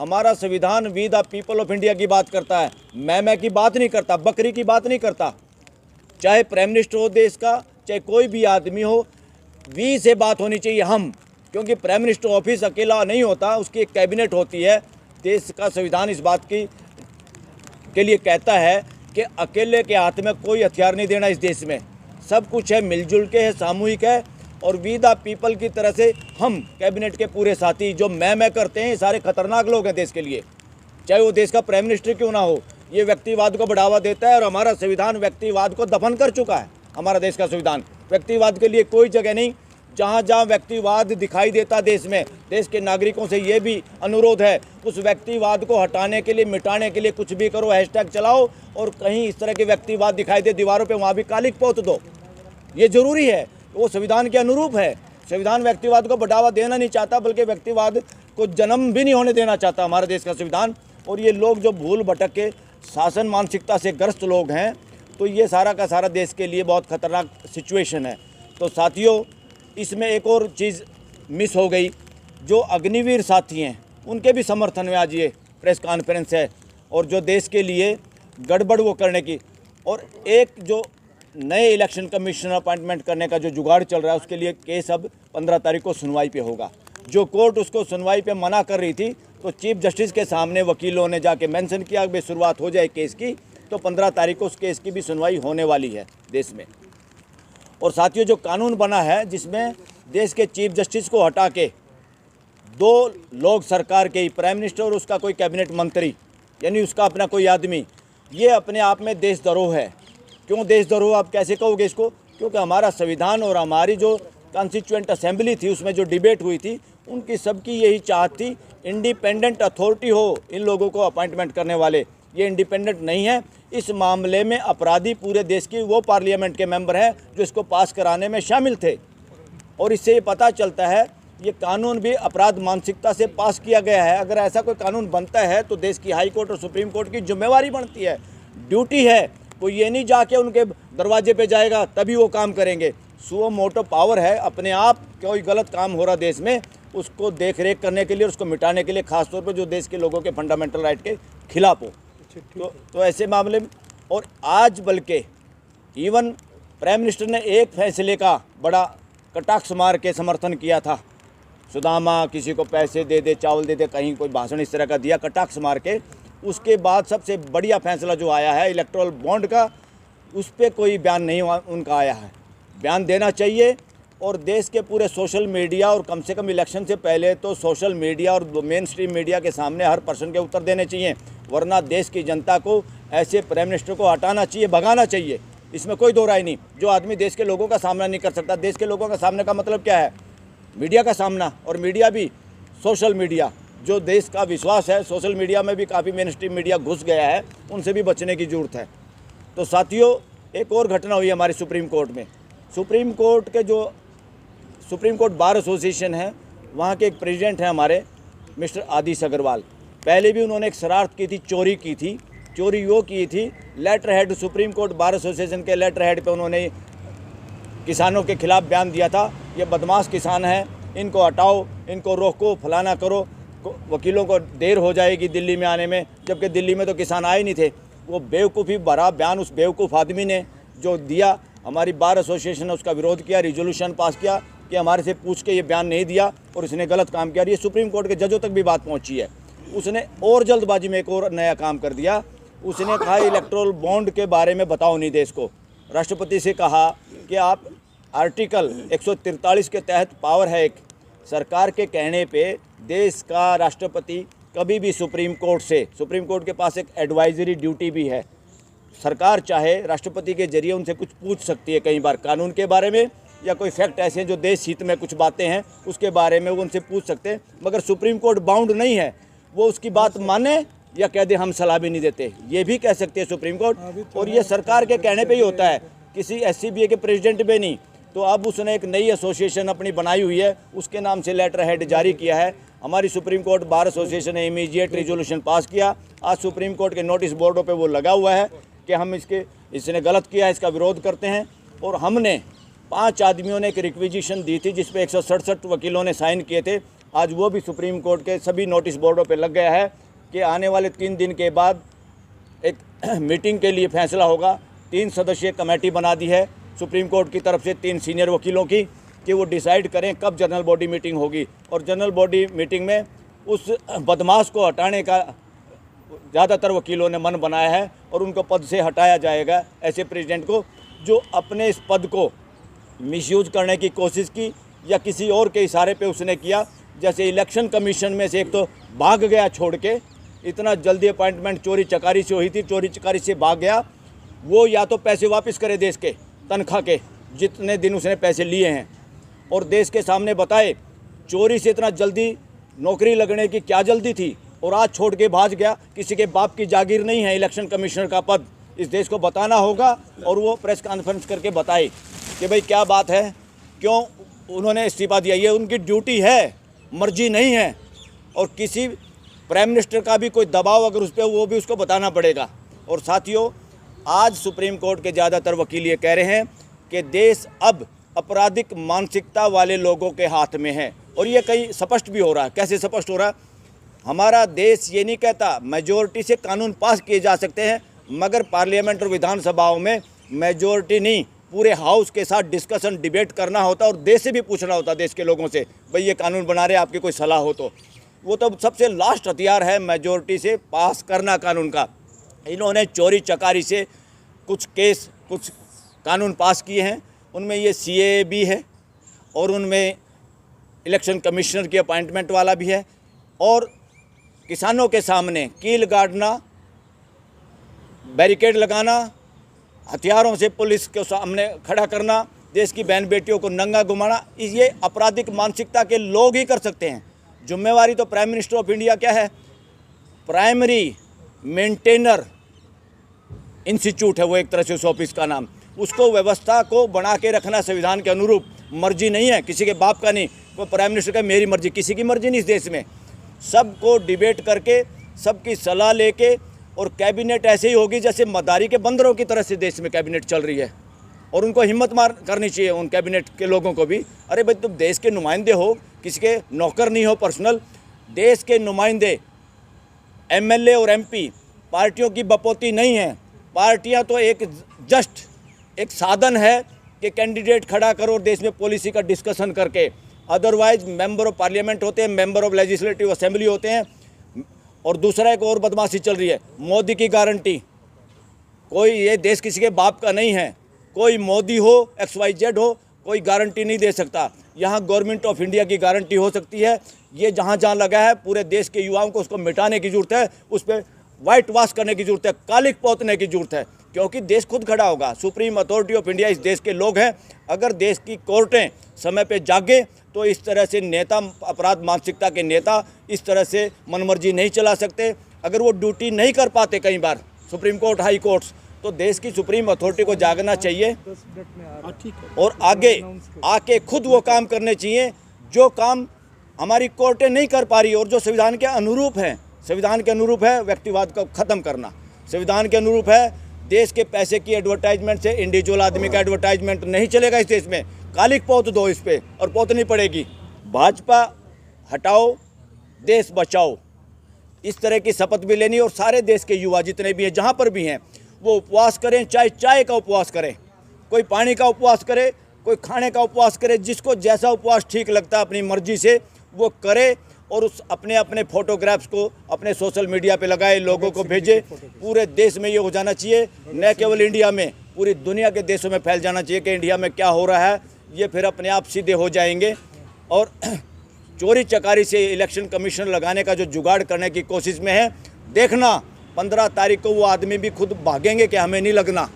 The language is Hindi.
हमारा संविधान we the people of India की बात करता है, मैं की बात नहीं करता, बकरी की बात नहीं करता। चाहे प्राइम मिनिस्टर हो देश का, चाहे कोई भी आदमी हो, वी से बात होनी चाहिए हम, क्योंकि प्राइम मिनिस्टर ऑफिस अकेला नहीं होता, उसकी एक कैबिनेट होती है। देश का संविधान इस बात के लिए कहता है कि अकेले के हाथ में कोई हथियार नहीं देना इस देश में, सब कुछ है मिलजुल के है, सामूहिक है। और वी द पीपल की तरह से हम कैबिनेट के पूरे साथी जो मैं करते हैं, सारे खतरनाक लोग हैं देश के लिए, चाहे वो देश का प्राइम मिनिस्टर क्यों ना हो। ये व्यक्तिवाद को बढ़ावा देता है और हमारा संविधान व्यक्तिवाद को दफन कर चुका है। हमारा देश का संविधान व्यक्तिवाद के लिए कोई जगह नहीं। जहाँ जहाँ व्यक्तिवाद दिखाई देता देश में, देश के नागरिकों से ये भी अनुरोध है, उस व्यक्तिवाद को हटाने के लिए, मिटाने के लिए कुछ भी करो, हैशटैग चलाओ, और कहीं इस तरह के व्यक्तिवाद दिखाई दे दीवारों पे, वहाँ भी कालिक पोत दो। ये जरूरी है, वो संविधान के अनुरूप है। संविधान व्यक्तिवाद को बढ़ावा देना नहीं चाहता, बल्कि व्यक्तिवाद को जन्म भी नहीं होने देना चाहता हमारे देश का संविधान। और ये लोग जो भूल भटक के शासन मानसिकता से ग्रस्त लोग हैं, तो ये सारा का सारा देश के लिए बहुत खतरनाक सिचुएशन है। तो साथियों, इसमें एक और चीज़ मिस हो गई, जो अग्निवीर साथी हैं उनके भी समर्थन में आज ये प्रेस कॉन्फ्रेंस है, और जो देश के लिए गड़बड़ वो करने की, और एक जो नए इलेक्शन कमीशन अपॉइंटमेंट करने का जो जुगाड़ चल रहा है, उसके लिए केस अब 15 तारीख को सुनवाई पे होगा। जो कोर्ट उसको सुनवाई पे मना कर रही थी, तो चीफ जस्टिस के सामने वकीलों ने जाके मेंशन किया कि शुरुआत हो जाए केस की, तो 15 तारीख को उस केस की भी सुनवाई होने वाली है देश में। और साथियों, जो कानून बना है जिसमें देश के चीफ जस्टिस को हटा के 2 लोग सरकार के ही, प्राइम मिनिस्टर और उसका कोई कैबिनेट मंत्री, यानी उसका अपना कोई आदमी, ये अपने आप में देशद्रोह है। क्यों देशद्रोह, आप कैसे कहोगे इसको? क्योंकि हमारा संविधान और हमारी जो कॉन्स्टिट्यूएंट असेंबली थी, उसमें जो डिबेट हुई थी, उनकी सबकी यही चाहत थी इंडिपेंडेंट अथॉरिटी हो इन लोगों को अपॉइंटमेंट करने वाले। ये इंडिपेंडेंट नहीं है। इस मामले में अपराधी पूरे देश की वो पार्लियामेंट के मेंबर हैं जो इसको पास कराने में शामिल थे। और इससे ये पता चलता है ये कानून भी अपराध मानसिकता से पास किया गया है। अगर ऐसा कोई कानून बनता है तो देश की हाई कोर्ट और सुप्रीम कोर्ट की जिम्मेवारी बनती है, ड्यूटी है। कोई ये नहीं जाके उनके दरवाजे पे जाएगा तभी वो काम करेंगे। सुओ मोटो पावर है, अपने आप कोई गलत काम हो रहा देश में, उसको देख रेख करने के लिए, उसको मिटाने के लिए, खासतौर पर जो देश के लोगों के फंडामेंटल राइट के खिलाफ हो। तो ऐसे मामले में, और आज बल्कि इवन प्राइम मिनिस्टर ने एक फैसले का बड़ा कटाक्ष मार के समर्थन किया था। सुदामा किसी को पैसे दे दे, चावल दे दे, कहीं कोई भाषण इस तरह का दिया कटाक्ष मार के। उसके बाद सबसे बढ़िया फैसला जो आया है इलेक्टोरल बॉन्ड का, उस पर कोई बयान नहीं उनका आया है। बयान देना चाहिए। और देश के पूरे सोशल मीडिया, और कम से कम इलेक्शन से पहले तो सोशल मीडिया और मेन स्ट्रीम मीडिया के सामने हर पर्सन के उत्तर देने चाहिए, वरना देश की जनता को ऐसे प्राइम मिनिस्टर को हटाना चाहिए, भगाना चाहिए। इसमें कोई दो राय नहीं। जो आदमी देश के लोगों का सामना नहीं कर सकता, देश के लोगों का सामने का मतलब क्या है? मीडिया का सामना, और मीडिया भी सोशल मीडिया, जो देश का विश्वास है। सोशल मीडिया में भी काफ़ी मेन स्ट्रीम मीडिया घुस गया है, उनसे भी बचने की ज़रूरत है। तो साथियों, एक और घटना हुई हमारी सुप्रीम कोर्ट में। सुप्रीम कोर्ट के जो सुप्रीम कोर्ट बार एसोसिएशन है, वहाँ के एक प्रेसिडेंट हैं हमारे मिस्टर आदिश अग्रवाल। पहले भी उन्होंने एक शरारत की थी, चोरी की थी। चोरी वो की थी, letter head, supreme court bar association के लेटर हेड पे उन्होंने किसानों के खिलाफ बयान दिया था, ये बदमाश किसान हैं, इनको हटाओ, इनको रोको, फलाना करो, वकीलों को देर हो जाएगी दिल्ली में आने में। जबकि दिल्ली में तो किसान आए नहीं थे। वो बेवकूफ़ी भरा बयान उस बेवकूफ़ आदमी ने जो दिया, हमारी बार एसोसिएशन ने उसका विरोध किया, रिजोल्यूशन पास किया कि हमारे से पूछ के ये बयान नहीं दिया और इसने गलत काम किया। ये सुप्रीम कोर्ट के जजों तक भी बात पहुंची है। उसने और जल्दबाजी में एक और नया काम कर दिया। उसने कहा इलेक्टोरल बॉन्ड के बारे में बताओ नहीं देश को। राष्ट्रपति से कहा कि आप आर्टिकल 143 के तहत पावर है एक, सरकार के कहने पे देश का राष्ट्रपति कभी भी सुप्रीम कोर्ट के पास एक एडवाइजरी ड्यूटी भी है। सरकार चाहे राष्ट्रपति के जरिए उनसे कुछ पूछ सकती है, कई बार कानून के बारे में या कोई फैक्ट ऐसे हैं जो देश हित में कुछ बातें हैं उसके बारे में वो उनसे पूछ सकते हैं। मगर सुप्रीम कोर्ट बाउंड नहीं है, वो उसकी बात माने या कह दे हम सलाह भी नहीं देते, ये भी कह सकते हैं सुप्रीम कोर्ट। और ये सरकार के कहने पे ही होता है, किसी SCBA के प्रेसिडेंट पे नहीं। तो अब उसने एक नई एसोसिएशन अपनी बनाई हुई है, उसके नाम से लेटर हेड जारी किया है। हमारी सुप्रीम कोर्ट बार एसोसिएशन ने इमीडिएट रिजोल्यूशन पास किया। आज सुप्रीम कोर्ट के नोटिस बोर्डों पे वो लगा हुआ है कि हम इसने गलत किया है, इसका विरोध करते हैं। और हमने 5 आदमियों ने एक रिक्विजिशन दी थी जिस पे 167 वकीलों ने साइन किए थे। आज वो भी सुप्रीम कोर्ट के सभी नोटिस बोर्डों पे लग गया है कि आने वाले 3 दिन के बाद एक मीटिंग के लिए फैसला होगा। 3 सदस्यीय कमेटी बना दी है सुप्रीम कोर्ट की तरफ से 3 सीनियर वकीलों की कि वो डिसाइड करें कब जनरल बॉडी मीटिंग होगी, और जनरल बॉडी मीटिंग में उस बदमाश को हटाने का ज़्यादातर वकीलों ने मन बनाया है और उनको पद से हटाया जाएगा। ऐसे प्रेसिडेंट को जो अपने इस पद को मिसयूज करने की कोशिश की या किसी और के इशारे पे उसने किया। जैसे इलेक्शन कमीशन में से एक तो भाग गया छोड़ के, इतना जल्दी अपॉइंटमेंट चोरी चकारी से हुई थी, चोरी चकारी से भाग गया। वो या तो पैसे वापस करे देश के तनख्वाह के जितने दिन उसने पैसे लिए हैं, और देश के सामने बताए चोरी से इतना जल्दी नौकरी लगने की क्या जल्दी थी, और आज छोड़ के भाग गया। किसी के बाप की जागीर नहीं है इलेक्शन कमिश्नर का पद, इस देश को बताना होगा और वो प्रेस कॉन्फ्रेंस करके बताए कि भाई क्या बात है, क्यों उन्होंने इस्तीफा दिया। ये उनकी ड्यूटी है, मर्जी नहीं है। और किसी प्राइम मिनिस्टर का भी कोई दबाव अगर उस पर, वो भी उसको बताना पड़ेगा। और साथियों, आज सुप्रीम कोर्ट के ज़्यादातर वकील ये कह रहे हैं कि देश अब आपराधिक मानसिकता वाले लोगों के हाथ में है, और ये कहीं स्पष्ट भी हो रहा है। कैसे स्पष्ट हो रहा है? हमारा देश ये नहीं कहता मेजॉरिटी से कानून पास किए जा सकते हैं, मगर पार्लियामेंट और विधानसभाओं में मेजॉरिटी नहीं, पूरे हाउस के साथ डिस्कशन डिबेट करना होता और देश से भी पूछना होता, देश के लोगों से, भाई ये कानून बना रहे, आपकी कोई सलाह हो तो। वो तो सबसे लास्ट हथियार है मेजॉरिटी से पास करना कानून का। इन्होंने चोरी चकारी से कुछ केस, कुछ कानून पास किए हैं, उनमें ये CAA भी है और उनमें इलेक्शन कमिश्नर की अपॉइंटमेंट वाला भी है, और किसानों के सामने कील गाड़ना, बैरिकेड लगाना, हथियारों से पुलिस के सामने खड़ा करना, देश की बहन बेटियों को नंगा घुमाना, ये आपराधिक मानसिकता के लोग ही कर सकते हैं। जिम्मेवारी तो प्राइम मिनिस्टर ऑफ इंडिया क्या है? प्राइमरी मेंटेनर इंस्टीट्यूट है वो, एक तरह से उस ऑफिस का नाम। उसको व्यवस्था को बना के रखना संविधान के अनुरूप, मर्जी नहीं है किसी के बाप का नहीं। कोई प्राइम मिनिस्टर का मेरी मर्जी, किसी की मर्जी नहीं इस देश में। सबको डिबेट करके, सबकी सलाह लेके, और कैबिनेट ऐसे ही होगी जैसे मदारी के बंदरों की तरह से देश में कैबिनेट चल रही है। और उनको हिम्मत मार करनी चाहिए उन कैबिनेट के लोगों को भी। अरे भाई, तुम देश के नुमाइंदे हो, किसी के नौकर नहीं हो पर्सनल। देश के नुमाइंदे MLA और MP पार्टियों की बपोती नहीं है। पार्टियां तो एक जस्ट एक साधन है कि कैंडिडेट खड़ा करो और देश में पॉलिसी का डिस्कशन करके। अदरवाइज मेंबर ऑफ पार्लियामेंट होते हैं, मेंबर ऑफ लेजिस्लेटिव असेंबली होते हैं। और दूसरा एक और बदमाशी चल रही है, मोदी की गारंटी। कोई ये देश किसी के बाप का नहीं है, कोई मोदी हो, XYZ हो, कोई गारंटी नहीं दे सकता। यहाँ गवर्नमेंट ऑफ इंडिया की गारंटी हो सकती है। ये जहाँ जहाँ लगा है पूरे देश के युवाओं को उसको मिटाने की ज़रूरत है, उस पर वाइट वॉश करने की ज़रूरत है, कालिक पोतने की ज़रूरत है, क्योंकि देश खुद खड़ा होगा। सुप्रीम अथॉरिटी ऑफ इंडिया इस देश के लोग हैं। अगर देश की कोर्टें समय पे जागे तो इस तरह से नेता, अपराध मानसिकता के नेता इस तरह से मनमर्जी नहीं चला सकते। अगर वो ड्यूटी नहीं कर पाते कई बार, सुप्रीम कोर्ट, हाई कोर्ट्स, तो देश की सुप्रीम अथॉरिटी को जागना चाहिए और आगे आके खुद वो काम करने चाहिए जो काम हमारी कोर्टें नहीं कर पा रही और जो संविधान के अनुरूप है। संविधान के अनुरूप है व्यक्तिवाद को ख़त्म करना, संविधान के अनुरूप है देश के पैसे की एडवर्टाइजमेंट से इंडिविजुअल आदमी का एडवर्टाइजमेंट नहीं चलेगा इस देश में। कालिक पोत दो इस पे, और पोतनी पड़ेगी। भाजपा हटाओ, देश बचाओ, इस तरह की शपथ भी लेनी। और सारे देश के युवा जितने भी हैं, जहाँ पर भी हैं, वो उपवास करें, चाहे चाय का उपवास करें, कोई पानी का उपवास करे, कोई खाने का उपवास करे, जिसको जैसा उपवास ठीक लगता है अपनी मर्जी से वो करे। और उस अपने अपने फोटोग्राफ्स को अपने सोशल मीडिया पे लगाए, लोगों को भेजे। पूरे देश में ये हो जाना चाहिए, न केवल इंडिया में, पूरी दुनिया के देशों में फैल जाना चाहिए कि इंडिया में क्या हो रहा है। ये फिर अपने आप सीधे हो जाएंगे। और चोरी चकारी से इलेक्शन कमीशन लगाने का जो जुगाड़ करने की कोशिश में है, देखना 15 तारीख को वो आदमी भी खुद भागेंगे कि हमें नहीं लगना।